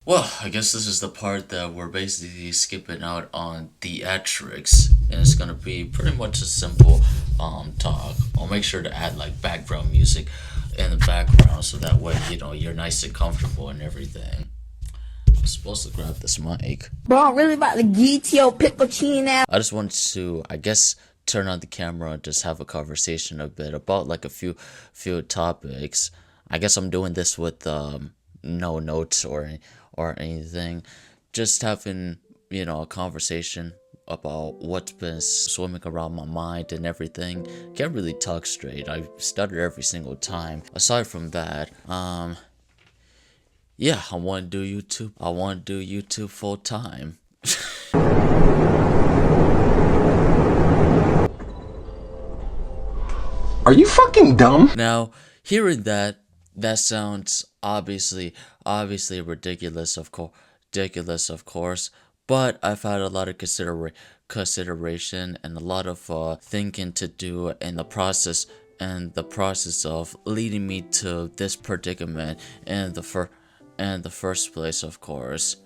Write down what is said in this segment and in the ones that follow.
Well, I guess this is the part that we're basically skipping out on theatrics, and it's gonna be pretty much a simple talk. I'll make sure to add like background music in the background so that way you're nice and comfortable and everything. I'm supposed to grab this mic. Bro, I'm really about to get your piccochini now. I just wanted to, I guess, turn on the camera and just have a conversation a bit about like a few topics. I guess I'm doing this with no notes or anything, just having a conversation about what's been swimming around my mind and everything. Can't really talk straight. I stutter every single time. Aside from that, yeah, I want to do YouTube. I want to do YouTube full time. Are you fucking dumb? Now, hearing that sounds obviously ridiculous, of course. But I've had a lot of consideration and a lot of thinking to do in the process of leading me to this predicament in the first place, of course.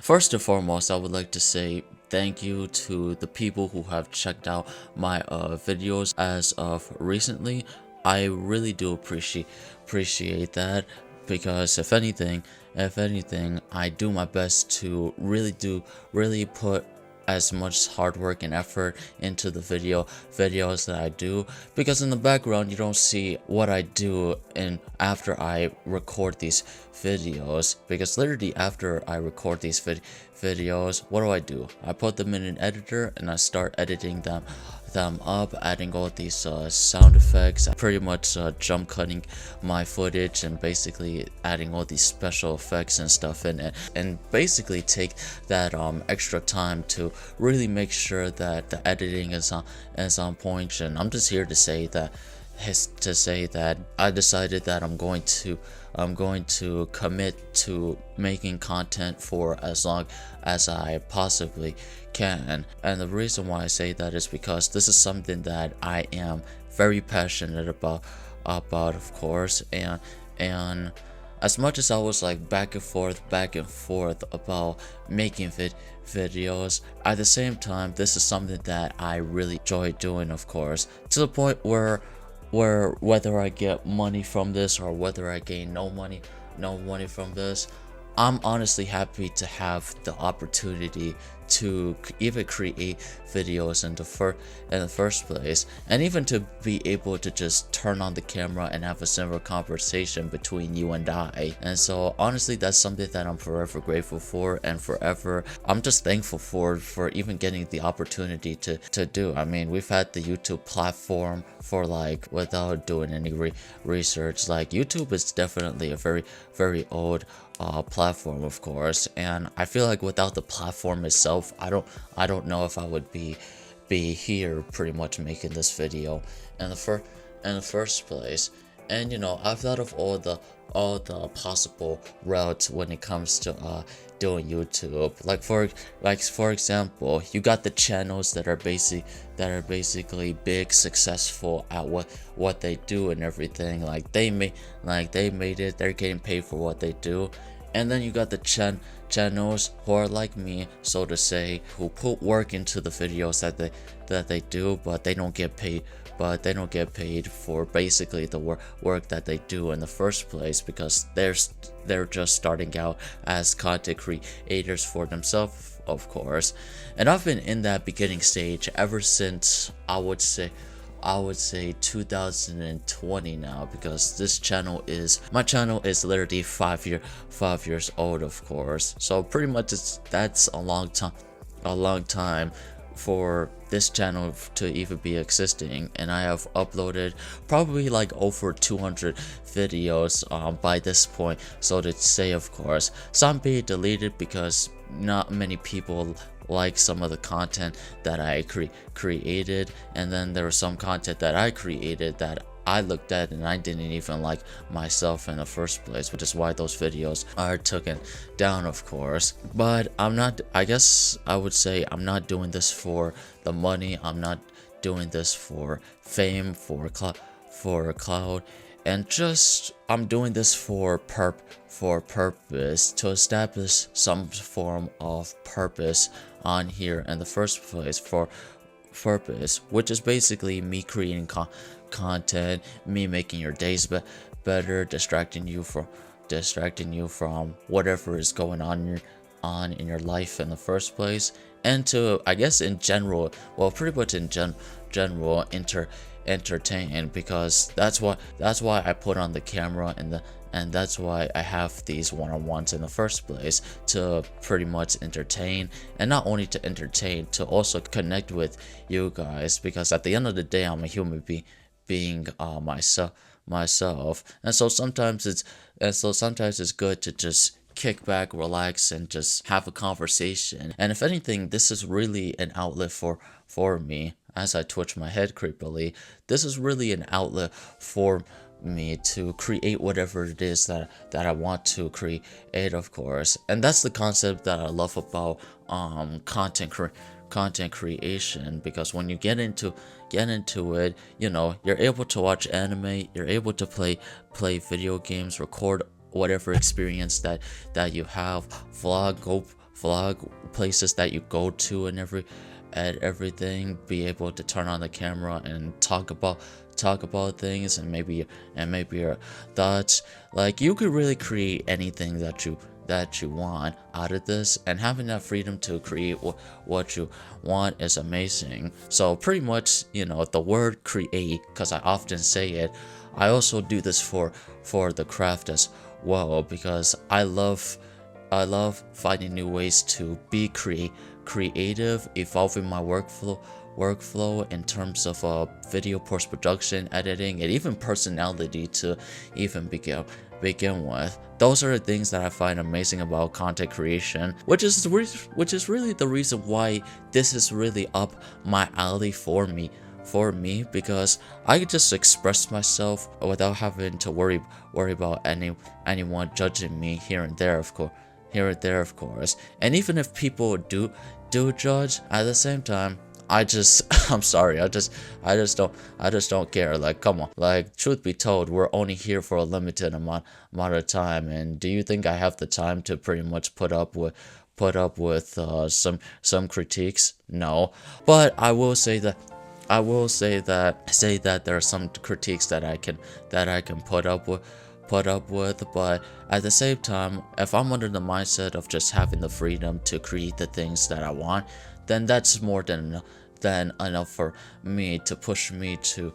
First and foremost, I would like to say thank you to the people who have checked out my videos as of recently. I really do appreciate that, because if anything, I do my best to really put as much hard work and effort into the videos that I do, because in the background you don't see what I do and after I record these videos, because literally after I record these videos, what do? I put them in an editor and I start editing them up, adding all these sound effects, pretty much jump cutting my footage and basically adding all these special effects and stuff in it, and basically take that extra time to really make sure that the editing is on point. And I'm just here to say that I decided that I'm going to commit to making content for as long as I possibly can. And the reason why I say that is because this is something that I am very passionate about, of course. And as much as I was like back and forth about making videos, at the same time, this is something that I really enjoy doing, of course, to the point where whether I get money from this or whether I gain no money from this, I'm honestly happy to have the opportunity to even create videos in the first place, and even to be able to just turn on the camera and have a simple conversation between you and I. And so honestly, that's something that I'm forever grateful for, and forever I'm just thankful for even getting the opportunity to do. I mean, we've had the YouTube platform for like, without doing any research, like YouTube is definitely a very old platform, of course, and I feel like without the platform itself, I don't know if I would be here pretty much making this video in the first place. And I've thought of all the possible routes when it comes to doing YouTube. Like for example, you got the channels that are basically big, successful at what they do and everything. Like they made it, they're getting paid for what they do. And then you got the channels who are like me, so to say, who put work into the videos that they do, but they don't get paid for basically the work that they do in the first place, because they're just starting out as content creators for themselves, of course. And I've been in that beginning stage ever since I would say 2020 now, because my channel is literally 5 years old, of course. So pretty much that's a long time for this channel to even be existing, and I have uploaded probably like over 200 videos by this point, so to say, of course. Some being deleted because not many people like some of the content that I created, and then there was some content that I created that I looked at and I didn't even like myself in the first place, which is why those videos are taken down, of course. But I guess I would say I'm not doing this for the money. I'm not doing this for fame, for cloud, and just I'm doing this for purpose, to establish some form of purpose on here in the first place, for purpose, which is basically me creating content, me making your days better, distracting you from whatever is going on in your life in the first place, and to, I guess, in general, well, pretty much in general, entertain, because that's why I put on the camera, and that's why I have these one-on-ones in the first place, to pretty much entertain, and not only to entertain, to also connect with you guys, because at the end of the day, I'm a human being myself, and so sometimes it's good to just kick back, relax, and just have a conversation. And if anything, this is really an outlet for me. As I twitch my head creepily, this is really an outlet for me to create whatever it is that I want to create, of course. And that's the concept that I love about content creation, because when you get into it, you know, you're able to watch anime, you're able to play video games, record whatever experience that you have, vlog places that you go to, and everything, be able to turn on the camera and talk about things, and maybe your thoughts. Like, you could really create anything that you want out of this, and having that freedom to create what you want is amazing. So pretty much, you know, the word create, because I often say it, I also do this for the craft as well, because I love finding new ways to be creative, evolving my workflow in terms of video post-production, editing, and even personality to even begin with. Those are the things that I find amazing about content creation, which is really the reason why this is really up my alley for me, because I could just express myself without having to worry about anyone judging me here and there, of course. And even if people do judge, at the same time, I'm sorry, I just don't care. Like, come on, like, truth be told, we're only here for a limited amount of time, and do you think I have the time to pretty much put up with some critiques? No, but I will say that there are some critiques that I can put up with, but at the same time, if I'm under the mindset of just having the freedom to create the things that I want, then that's more than enough for me to push me to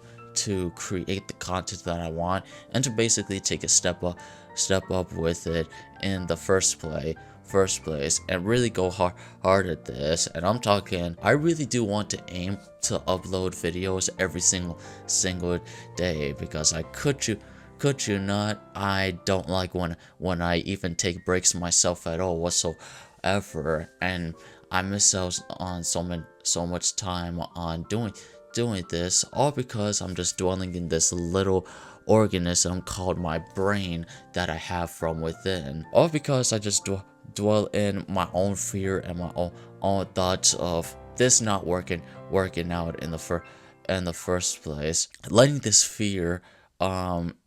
create the content that I want, and to basically take a step up with it in the first place, and really go hard at this. And I'm talking, I really do want to aim to upload videos every single day, because I could you not, I don't like when I even take breaks myself at all whatsoever, and I miss out on so much time on doing this, all because I'm just dwelling in this little organism called my brain that I have from within, all because I just dwell in my own fear and my own thoughts of this not working out in the first place. Letting this fear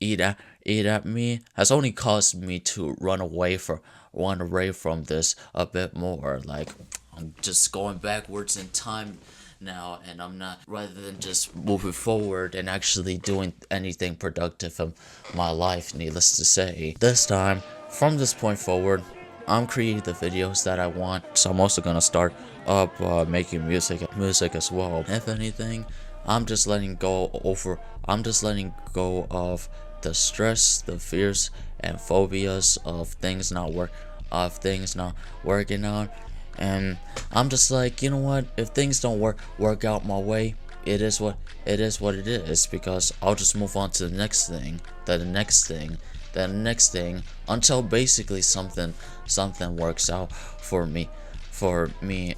eat at me has only caused me to run away from this a bit more. Like, I'm just going backwards in time now, and I'm not, rather than just moving forward and actually doing anything productive in my life, needless to say. This time, from this point forward, I'm creating the videos that I want, so I'm also gonna start up making music as well. If anything, I'm just letting go of the stress, the fears, and phobias of things not working out. And I'm just like, you know what, if things don't work out my way, it is what it is, because I'll just move on to the next thing, until basically something works out for me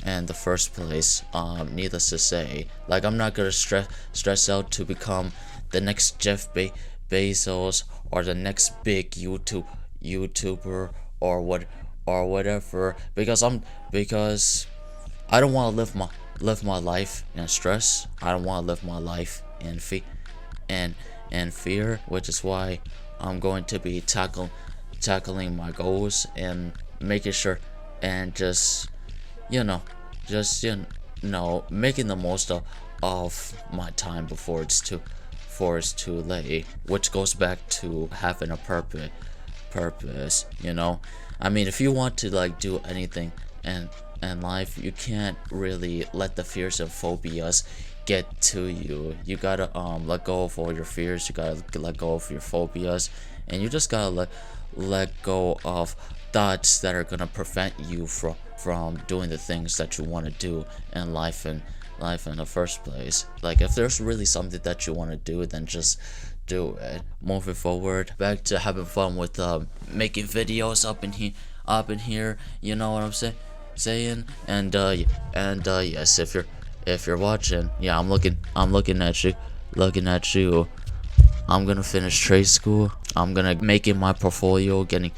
in the first place. Needless to say, like, I'm not gonna stress out to become the next Jeff Bezos, or the next big YouTuber, or whatever, because I don't want to live my life in stress. I don't want to live my life in and fear, which is why I'm going to be tackling my goals and making sure and just making the most of my time before it's too late, which goes back to having a purpose. I mean, if you want to like do anything in life, you can't really let the fears and phobias get to you. You gotta let go of all your fears, you gotta let go of your phobias, and you just gotta let go of thoughts that are gonna prevent you from doing the things that you want to do in life in the first place. Like, if there's really something that you want to do, then just do it. Moving forward, back to having fun with making videos up in here, you know what I'm saying? And yes, if you're watching, yeah, I'm looking at you. I'm gonna finish trade school. I'm gonna make it my portfolio, getting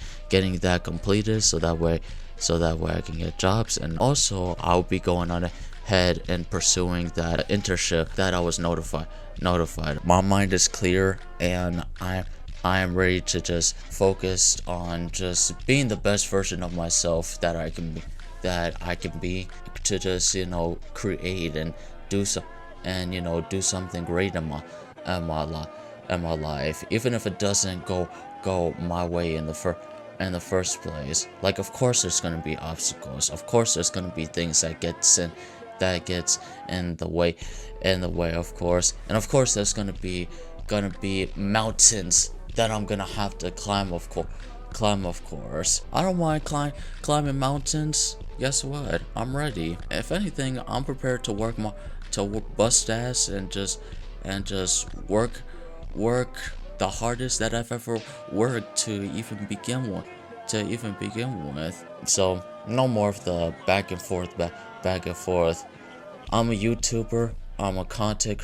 that completed, so that way I can get jobs. And also, I'll be going on ahead and pursuing that internship that I was notified. My mind is clear, and I am ready to just focus on just being the best version of myself that I can be, to just create and do something great in my life, even if it doesn't go my way in the first place. Like, of course there's gonna be obstacles, of course there's gonna be things that gets in the way, of course, and of course there's gonna be mountains that I'm gonna have to climb, of course. I don't mind climbing mountains. Guess what? I'm ready. If anything, I'm prepared to bust ass and just work the hardest that I've ever worked to even begin with. So no more of the back and forth. I'm a YouTuber, I'm a content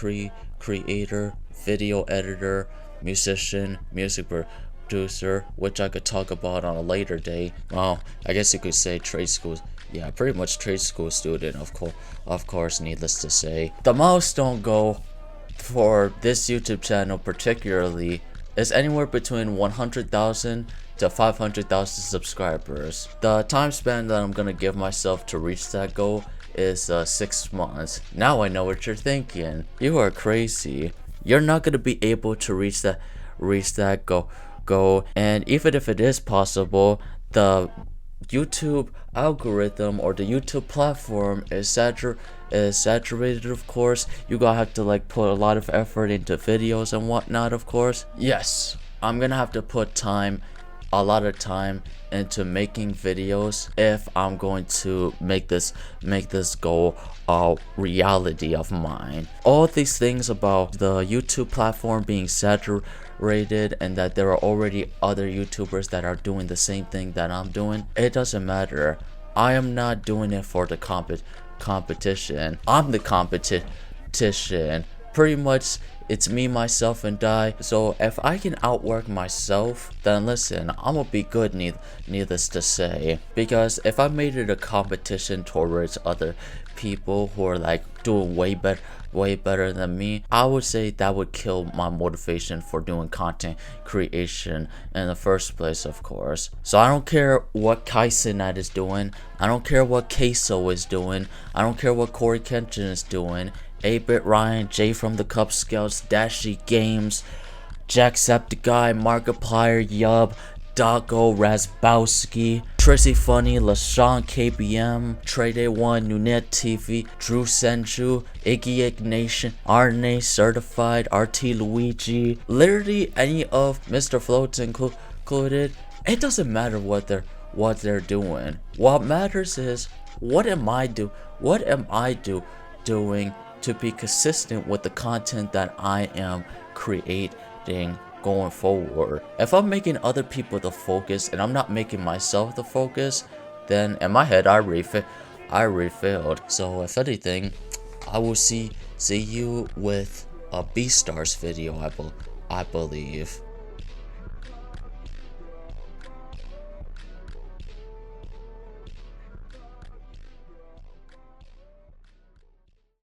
creator, video editor, musician, music producer, which I could talk about on a later day. Well, I guess you could say trade school. Yeah, pretty much trade school student, of course, needless to say. The milestone goal for this YouTube channel particularly is anywhere between 100,000 to 500,000 subscribers. The time span that I'm gonna give myself to reach that goal is 6 months. Now I know what you're thinking. You are crazy. You're not gonna be able to reach that goal. And even if it is possible, the YouTube algorithm or the YouTube platform is saturated, of course. You gotta have to like put a lot of effort into videos and whatnot, of course. Yes, I'm gonna have to put a lot of time into making videos if I'm going to make this goal a reality of mine. All these things about the YouTube platform being saturated and that there are already other YouTubers that are doing the same thing that I'm doing, it doesn't matter. I am not doing it for the competition. I'm the competition. Pretty much, it's me, myself, and I. So if I can outwork myself, then listen, I'm gonna be good, needless to say. Because if I made it a competition towards other people who are like doing way better than me, I would say that would kill my motivation for doing content creation in the first place, of course. So I don't care what Kaisenat is doing, I don't care what Queso is doing, I don't care what Corey Kenshin is doing, 8-Bit Ryan, Jay from the Cub Scouts, Dashy Games, Jacksepticeye, Markiplier, Yub, Dago, Razbowski, Trissy Funny, LaShawn KBM, Trade1, Nunet TV, Drew Senju, Iggy Ignation, Arne Certified, RT Luigi, literally any of Mr. Floats included. It doesn't matter what they're doing. What matters is what am I doing to be consistent with the content that I am creating going forward. If I'm making other people the focus and I'm not making myself the focus, then in my head I already failed. So if anything, I will see you with a Beastars video, I believe.